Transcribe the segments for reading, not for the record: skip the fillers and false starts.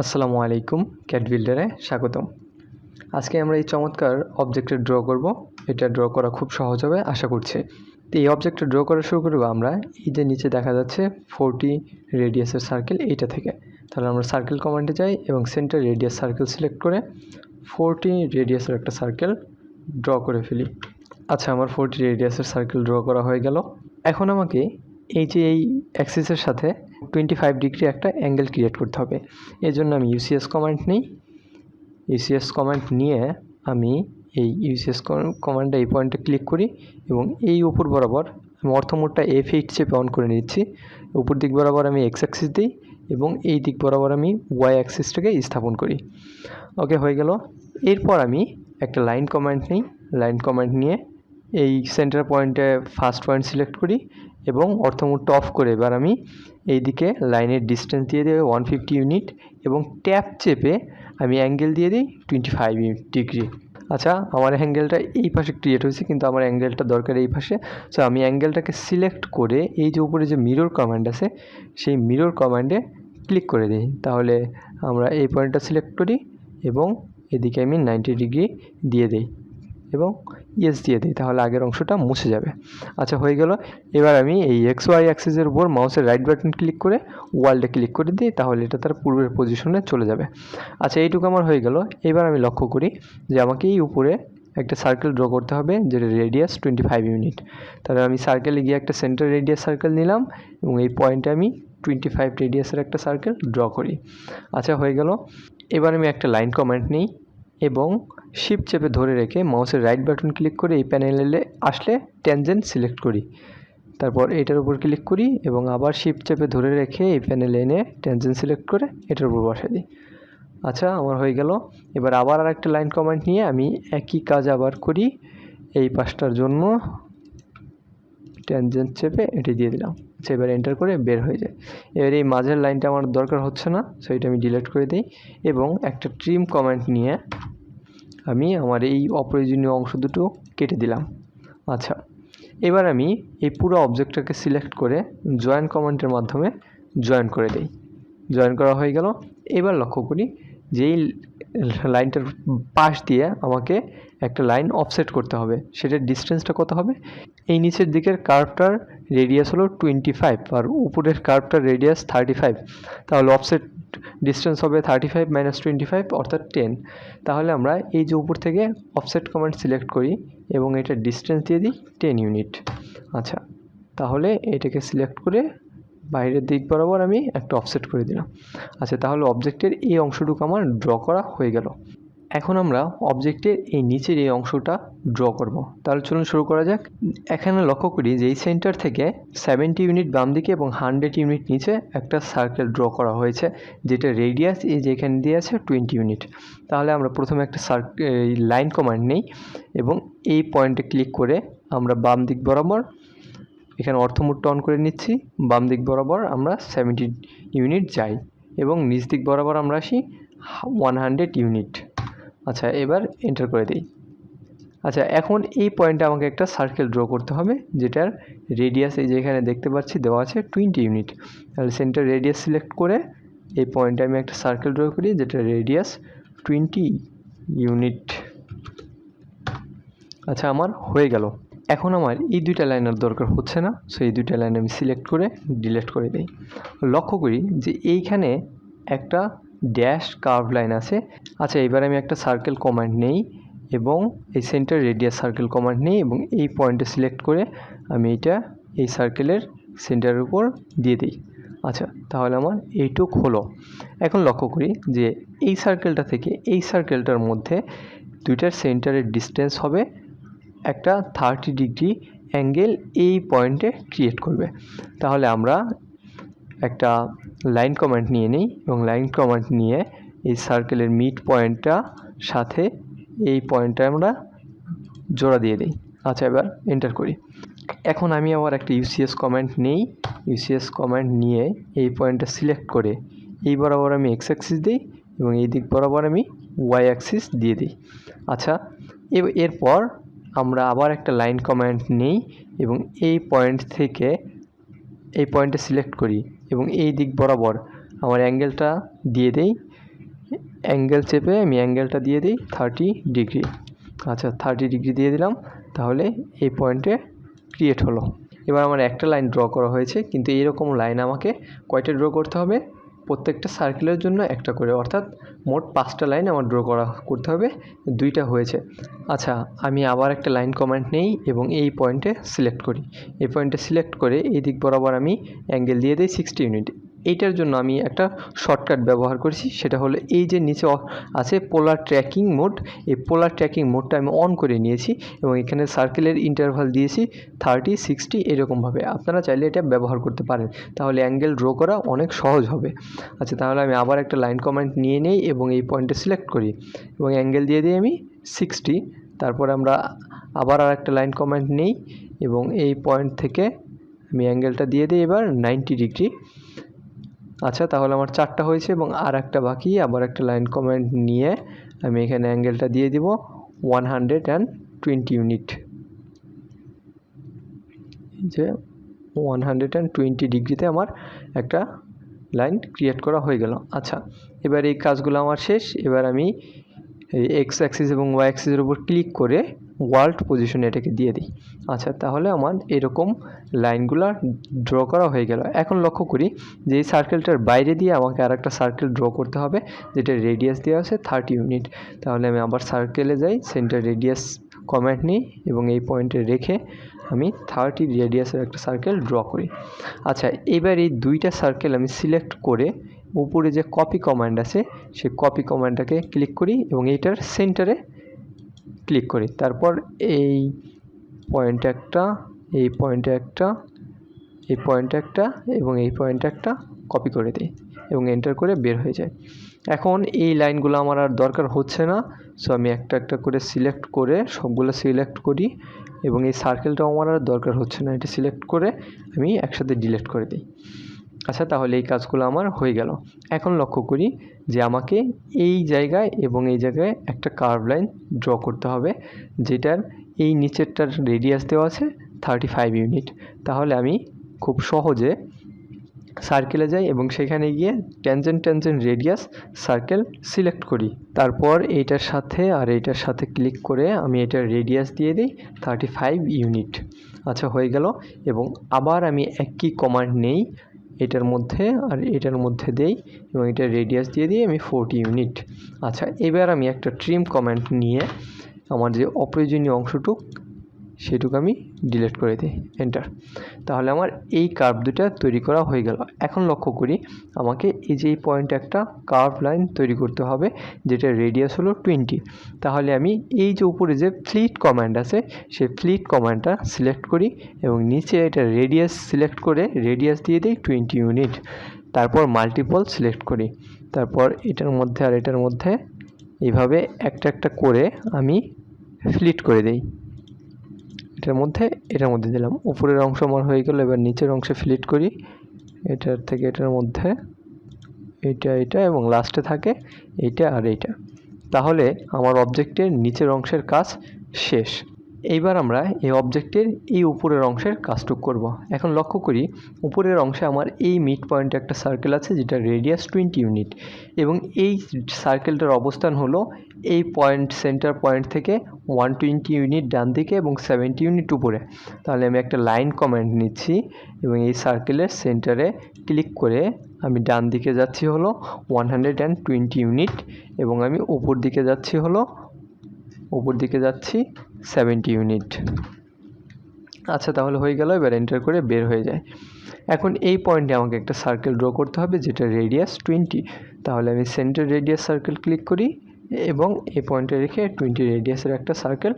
আসসালামু আলাইকুম, ক্যাড বিল্ডারে স্বাগতম। আজকে আমরা এই চমৎকার অবজেক্টে ড্র করব। এটা ড্র করা খুব সহজ হবে আশা করছি। তো এই অবজেক্টে ড্র করা শুরু করব আমরা এই যে নিচে দেখা যাচ্ছে 40 রেডিয়াসের সার্কেল, এইটা থেকে। তাহলে আমরা সার্কেল কমান্ডে যাই এবং সেন্টার রেডিয়াস সার্কেল সিলেক্ট করে 40 রেডিয়াসের একটা সার্কেল ড্র করে ফেলি। আচ্ছা, আমার 40 রেডিয়াসের সার্কেল ড্র করা হয়ে গেল। এখন আমাকে এই অ্যাক্সিসের সাথে 25 ডিগ্রি একটা অ্যাঙ্গেল ক্রিয়েট করতে হবে। এই জন্য আমি ইউসিএস কমান্ড নিই। ইউসিএস কমান্ড নিয়ে আমি এই ইউসিএস কমান্ডে এই পয়েন্টে ক্লিক করি এবং এই উপর বরাবর আমি অর্থমোডটা F8 চেপে অন করে নিচ্ছি। উপর দিক বরাবর আমি এক্স অ্যাক্সিস দিই এবং এই দিক বরাবর আমি ওয়াই অ্যাক্সিসটাকে স্থাপন করি। ওকে, হয়ে গেল। এরপর আমি একটা লাইন কমান্ড নিই। লাইন কমান্ড নিয়ে এই সেন্টার পয়েন্টে ফার্স্ট পয়েন্ট সিলেক্ট করি এবং অর্থমোডটা অফ করে এবার আমি এই দিকে লাইনের ডিস্টেন্স দিয়ে দেবো 150 ইউনিট এবং ট্যাপ চেপে আমি অ্যাঙ্গেল দিয়ে দিই 25 ডিগ্রি। আচ্ছা, আমার অ্যাঙ্গেলটা এই পাশে ক্রিয়েট হয়েছে, কিন্তু আমার অ্যাঙ্গেলটা দরকার এই পাশে। সো আমি অ্যাঙ্গেলটাকে সিলেক্ট করে এই যে উপরে যে মিরর কমান্ড আছে সেই মিরর কমান্ডে ক্লিক করে দিই। তাহলে আমরা এই পয়েন্টটা সিলেক্ট করি এবং এদিকে আমি 90 ডিগ্রি দিয়ে দিই এবং ইয়েস দিয়ে দিই, তাহলে আগের অংশটা মুছে যাবে। আচ্ছা, হয়ে গেল। এবার আমি এই এক্স ওয়াই অ্যাক্সিসের উপর মাউসের রাইট বাটন ক্লিক করে ওয়ার্ল্ডে ক্লিক করে দিই, তাহলে এটা তার পূর্বের পজিশনে চলে যাবে। আচ্ছা, এইটুকু আমার হয়ে গেল। এবার আমি লক্ষ্য করি যে আমাকে এই উপরে একটা সার্কেল ড্র করতে হবে যেটা রেডিয়াস 25 ইউনিট। তাহলে আমি সার্কেলে গিয়ে একটা সেন্টার রেডিয়াস সার্কেল নিলাম এবং এই পয়েন্টে আমি 25 রেডিয়াসের একটা সার্কেল ড্র করি। আচ্ছা, হয়ে গেল। এবার আমি একটা লাইন কমান্ড নিই এবং শিফট চেপে ধরে রেখে মাউসের রাইট বাটন ক্লিক করে এই প্যানেলে আসলে ট্যানজেন্ট সিলেক্ট করি। তারপর এটার উপর ক্লিক করি এবং আবার শিফট চেপে ধরে রেখে এই প্যানেলে এনে ট্যানজেন্ট সিলেক্ট করে এটার উপর বসাই দিই। আচ্ছা, আমার হয়ে গেল। এবার আবার আরেকটা লাইন কমান্ড নিয়ে আমি একই কাজ আবার করি। এই পাশটার জন্য ট্যানজেন্ট চেপে এটি দিয়ে দিলাম। আচ্ছা, এবার এন্টার করে বের হয়ে যায়। এবার এই মাঝের লাইনটা আমার দরকার হচ্ছে না, সো এটা আমি ডিলিট করে দিই এবং একটা ট্রিম কমান্ড নিয়ে আমি আমার এই অপ্রয়োজনীয় অংশ দুটো কেটে দিলাম। আচ্ছা, এবার আমি এই পুরো অবজেক্টটাকে সিলেক্ট করে জয়েন কমান্ডের মাধ্যমে জয়েন করে দিই। জয়েন করা হয়ে গেল। এবার লক্ষ্য করি যে এই লাইনটার পাশ দিয়ে আমাকে একটা লাইন অফসেট করতে হবে। সেটার ডিস্টেন্সটা কত হবে? এই নিচের দিকের কার্ভটার রেডিয়াস হলো 25 আর উপরের কার্ভটার রেডিয়াস 35। তাহলে অফসেট ডিস্টেন্স হবে 35 - 25 অর্থাৎ 10। তাহলে আমরা এই যে উপর থেকে অফসেট কমান্ড সিলেক্ট করি এবং এটা ডিস্টেন্স দিয়ে দিই 10 ইউনিট। আচ্ছা, তাহলে এটাকে সিলেক্ট করে বাইরের দিক বরাবর আমি একটা অফসেট করে দিলাম। আচ্ছা, তাহলে অবজেক্টের এই অংশটুকু আমার ড্র করা হয়ে গেল। এখন আমরা অবজেক্টের এই নিচের এই অংশটা ড্র করব। তাহলে চলুন শুরু করা যাক। এখানে লক্ষ্য করি যে এই সেন্টার থেকে 70 ইউনিট বাম দিকে এবং 100 ইউনিট নিচে একটা সার্কেল ড্র করা হয়েছে, যেটা রেডিয়াস এই যে এখানে দিয়ে আছে 20 ইউনিট। তাহলে আমরা প্রথমে একটা লাইন কমান্ড নেই এবং এই পয়েন্টে ক্লিক করে আমরা বাম দিক বরাবর এখানে অর্থমোডটা অন করে নিচ্ছি। বাম দিক বরাবর আমরা 70 ইউনিট যাই এবং নিচ দিক বরাবর আমরা আসি 100 ইউনিট। আচ্ছা, এবার এন্টার করে দিই। আচ্ছা, এখন এই পয়েন্টে আমাকে একটা সার্কেল ড্র করতে হবে যেটার রেডিয়াস এই যে এখানে দেখতে পাচ্ছি দেওয়া আছে 20 ইউনিট। তাহলে সেন্টার রেডিয়াস সিলেক্ট করে এই পয়েন্টে আমি একটা সার্কেল ড্র করি যেটা রেডিয়াস 20 ইউনিট। আচ্ছা, আমার হয়ে গেল। এখন আমার এই দুইটা লাইনের দরকার হচ্ছে না, সো এই দুইটা লাইন আমি সিলেক্ট করে ডিলিট করে দিই। লক্ষ্য করি যে এইখানে একটা ড্যাশ কার্ভ লাইন আছে। আচ্ছা, এবার আমি একটা সার্কেল কমান্ড নেই এবং এই সেন্টার রেডিয়াস সার্কেল কমান্ড নেই এবং এই পয়েন্টে সিলেক্ট করে আমি এটা এই সার্কেলের সেন্টারের উপর দিয়ে দিই। আচ্ছা, তাহলে আমার এইটুক হলো। এখন লক্ষ্য করি যে এই সার্কেলটা থেকে এই সার্কেলটার মধ্যে দুইটার সেন্টারের ডিস্টেন্স হবে একটা 30 ডিগ্রি অ্যাঙ্গেল এই পয়েন্টে ক্রিয়েট করবে। তাহলে আমরা একটা লাইন কমান্ড নিয়ে নিই এবং লাইন কমান্ড নিয়ে এই সার্কেলের মিড পয়েন্টটা সাথে এই পয়েন্টটা আমরা জোড়া দিয়ে দিই। আচ্ছা, এবার এন্টার করি। এখন আমি আবার একটা ইউসিএস কমান্ড নেই। ইউসিএস কমান্ড নিয়ে এই পয়েন্টটা সিলেক্ট করে এই বরাবর আমি এক্স অ্যাক্সিস দিই এবং এই দিক বরাবর আমি ওয়াই অ্যাক্সিস দিয়ে দিই। আচ্ছা, এরপর আমরা আবার একটা লাইন কমান্ড নেই এবং এই পয়েন্ট থেকে এই পয়েন্টে সিলেক্ট করি এবং এই দিক বরাবর আমার অ্যাঙ্গেলটা দিয়ে দেই অ্যাঙ্গেল চেপে আমি অ্যাঙ্গেলটা দিয়ে দিই 30 ডিগ্রি। আচ্ছা 30 ডিগ্রি দিয়ে দিলাম, তাহলে এই পয়েন্টে ক্রিয়েট হলো। এবার আমার একটা লাইন ড্র করা হয়েছে, কিন্তু এইরকম লাইন আমাকে কয়টা ড্র করতে হবে? প্রত্যেকটা সার্কেলের জন্য একটা করে, অর্থাৎ মোট 5টা লাইন আমার ড্র করতে হবে, 2টা হয়েছে। আচ্ছা আমি আবার একটা লাইন কমেন্ট নেই এবং এই পয়েন্টে সিলেক্ট করি। এই পয়েন্টে সিলেক্ট করে এই দিক বরাবর আমি অ্যাঙ্গেল দিয়ে দিই 60 ইউনিট। এইটার জন্য আমি একটা শর্টকাট ব্যবহার করছি, সেটা হলো এই যে নিচে আছে পোলার ট্র্যাকিং মোড, এই পোলার ট্র্যাকিং মোডটা আমি অন করে নিয়েছি এবং এখানে সার্কেলের ইন্টারভাল দিয়েছি 30, 60 এরকমভাবে। আপনারা চাইলে এটা ব্যবহার করতে পারেন, তাহলে অ্যাঙ্গেল ড্র করা অনেক সহজ হবে। আচ্ছা তাহলে আমি আবার একটা লাইন কমেন্ট নিয়ে নেই এবং এই পয়েন্টে সিলেক্ট করি এবং অ্যাঙ্গেল দিয়ে দিই আমি 60। তারপর আমরা আবার আর একটা লাইন কমেন্ট নেই এবং এই পয়েন্ট থেকে আমি অ্যাঙ্গেলটা দিয়ে দিই এবার 90 ডিগ্রি। আচ্ছা তাহলে আমার 4টা হয়েছে এবং আর একটা বাকি। আবার একটা লাইন কমেন্ট নিয়ে আমি এখানে অ্যাঙ্গেলটা দিয়ে দিব 120 ইউনিট, যে 120 ডিগ্রিতে আমার একটা লাইন ক্রিয়েট করা হয়ে গেল। আচ্ছা এবার এই কাজগুলো আমার শেষ। এবার আমি এই এক্স অ্যাক্সিস এবং ওয়াই অ্যাক্সিসের উপর ক্লিক করে ওয়ার্ল্ড পজিশনে এটাকে দিয়ে দিই। আচ্ছা তাহলে আমার এরকম লাইনগুলো ড্র করা হয়ে গেল। এখন লক্ষ্য করি যে এই সার্কেলটার বাইরে দিয়ে আমাকে আর একটা সার্কেল ড্র করতে হবে, যেটা রেডিয়াস দেওয়া আছে 30 ইউনিট। তাহলে আমি আবার সার্কেলে যাই, সেন্টার রেডিয়াস কমেন্ট নিই এবং এই পয়েন্টে রেখে আমি 30 রেডিয়াসের একটা সার্কেল ড্র করি। আচ্ছা এবার এই 2টা সার্কেল আমি সিলেক্ট করে উপরে যে কপি কমান্ড আছে সেই কপি কমান্ডটাকে ক্লিক করি এবং এইটার সেন্টারে ক্লিক করি। তারপর এই পয়েন্টে একটা, এই পয়েন্টে একটা, এই পয়েন্টে একটা এবং এই পয়েন্টে একটা কপি করে দিই এবং এন্টার করে বের হয়ে যায়। এখন এই লাইনগুলো আমার আর দরকার হচ্ছে না, সো আমি একটা একটা করে সিলেক্ট করে সবগুলো সিলেক্ট করি এবং এই সার্কেলটাও আমার আর দরকার হচ্ছে না, এটা সিলেক্ট করে আমি একসাথে ডিলিট করে দিই। আচ্ছা তাহলে এই কাজগুলো আমার হয়ে গেল। এখন লক্ষ্য করি যে আমাকে এই জায়গায় এবং এই জায়গায় একটা কার্ভ লাইন ড্র করতে হবে, যেটার এই নিচেরটার রেডিয়াস দেওয়া আছে 35 ইউনিট। তাহলে আমি খুব সহজে সার্কেলে যাই এবং সেখানে গিয়ে ট্যানজেন্ট রেডিয়াস সার্কেল সিলেক্ট করি। তারপর এইটার সাথে আর এইটার সাথে ক্লিক করে আমি এটার রেডিয়াস দিয়ে দিই 35 ইউনিট। আচ্ছা হয়ে গেল। এবং আবার আমি একই কমান্ড নেই, এটার মধ্যে আর এটার মধ্যে দেই এবং এটার রেডিয়াস দিয়ে দিই আমি 40 ইউনিট। আচ্ছা এবার আমি একটা ট্রিম কমান্ড নিয়ে আমার যে অপ্রয়োজনীয় অংশটুক সেটুকু আমি ডিলিট করে দিই, এন্টার। তাহলে আমার এই কার্ভ দুটা তৈরি করা হয়ে গেল। এখন লক্ষ্য করি আমাকে এই যে এই পয়েন্টে একটা কার্ভ লাইন তৈরি করতে হবে, যেটা রেডিয়াস হলো 20। তাহলে আমি এই যে উপরে যে ফ্লিট কমান্ড আছে সেই ফ্লিট কমান্ডটা সিলেক্ট করি এবং নিচে এটা রেডিয়াস সিলেক্ট করে রেডিয়াস দিয়ে দিই 20 ইউনিট। তারপর মাল্টিপল সিলেক্ট করি, তারপর এটার মধ্যে আর এটার মধ্যে এইভাবে একটা একটা করে আমি ফ্লিট করে দিই। এটার মধ্যে দিলাম, উপরের অংশ আমার হয়ে গেল। এবার নিচের অংশে ফ্লিট করি, এটার থেকে এটার মধ্যে এটা এবং লাস্টে থাকে এইটা আর এইটা। তাহলে আমার অবজেক্টের নিচের অংশের কাজ শেষ। এইবার আমরা এই অবজেক্টের এই উপরের অংশের কাজটুকু করব। এখন লক্ষ্য করি উপরের অংশে আমার এই মিড পয়েন্টে একটা সার্কেল আছে যেটা রেডিয়াস 20 ইউনিট এবং এই সার্কেলটার অবস্থান হলো এই পয়েন্ট, সেন্টার পয়েন্ট থেকে 120 ইউনিট ডান দিকে এবং 70 ইউনিট উপরে। তাহলে আমি একটা লাইন কমান্ড নিচ্ছি এবং এই সার্কেলের সেন্টারে ক্লিক করে আমি ডান দিকে যাচ্ছি হলো 120 ইউনিট এবং আমি উপর দিকে যাচ্ছি 70 ইউনিট। আচ্ছা তাহলে হয়ে গেল। এবার এন্টার করে বের হয়ে যায়। এখন এই পয়েন্টে আমাকে একটা সার্কেল ড্র করতে হবে যেটা রেডিয়াস 20। তাহলে আমি সেন্টার রেডিয়াস সার্কেল ক্লিক করি এবং এই পয়েন্টে রেখে 20 রেডিয়াসের একটা সার্কেল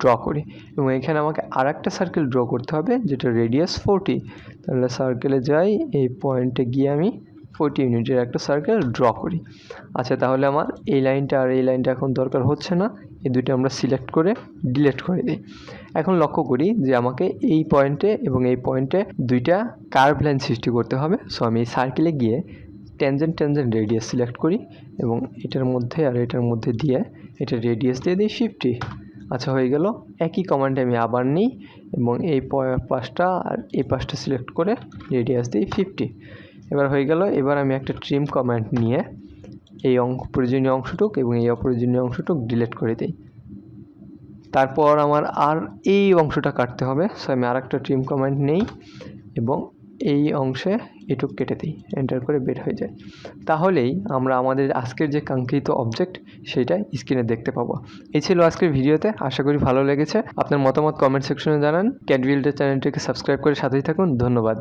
ড্র করি এবং এখানে আমাকে আর একটা সার্কেল ড্র করতে হবে যেটা রেডিয়াস 40। তাহলে সার্কেলে যাই, এই পয়েন্টে গিয়ে আমি 40 ইউনিটের একটা সার্কেল ড্র করি। আচ্ছা তাহলে আমার এই লাইনটা আর এই লাইনটা এখন দরকার হচ্ছে না, এই দুটো আমরা সিলেক্ট করে ডিলিট করে দিই। এখন লক্ষ্য করি যে আমাকে এই পয়েন্টে এবং এই পয়েন্টে দুইটা কার্ভ লাইন সৃষ্টি করতে হবে। সো আমি এই সার্কেলে গিয়ে ট্যানজেন্ট রেডিয়াস সিলেক্ট করি এবং এটার মধ্যে আর এটার মধ্যে দিয়ে এটা রেডিয়াস দিয়ে দিই 50। আচ্ছা হয়ে গেল। একই কমান্ডে আমি আবার নিই এবং এই পাশটা আর এই পাশটা সিলেক্ট করে রেডিয়াস দিই 50। এবার হয়ে গেল। এবার আমি একটা ট্রিম কমান্ড নিয়ে এই প্রয়োজনীয় অংশটুক এবং এই অপ্রয়োজনীয় অংশটুক ডিলিট করে দিই। তারপর আমার আর এই অংশটা কাটতে হবে, সো আমি আরেকটা ট্রিম কমান্ড নেই এবং এই অংশে এটুক কেটে দিই, এন্টার করে বের হয়ে যায়। তাহলেই আমরা আমাদের আজকের যে কাঙ্ক্ষিত অবজেক্ট সেটা স্ক্রিনে দেখতে পাবো। এই ছিল আজকের ভিডিওতে, আশা করি ভালো লেগেছে। আপনার মতামত কমেন্ট সেকশনে জানান। ক্যাড বিল্ডার চ্যানেলটিকে সাবস্ক্রাইব করে সাথেই থাকুন। ধন্যবাদ।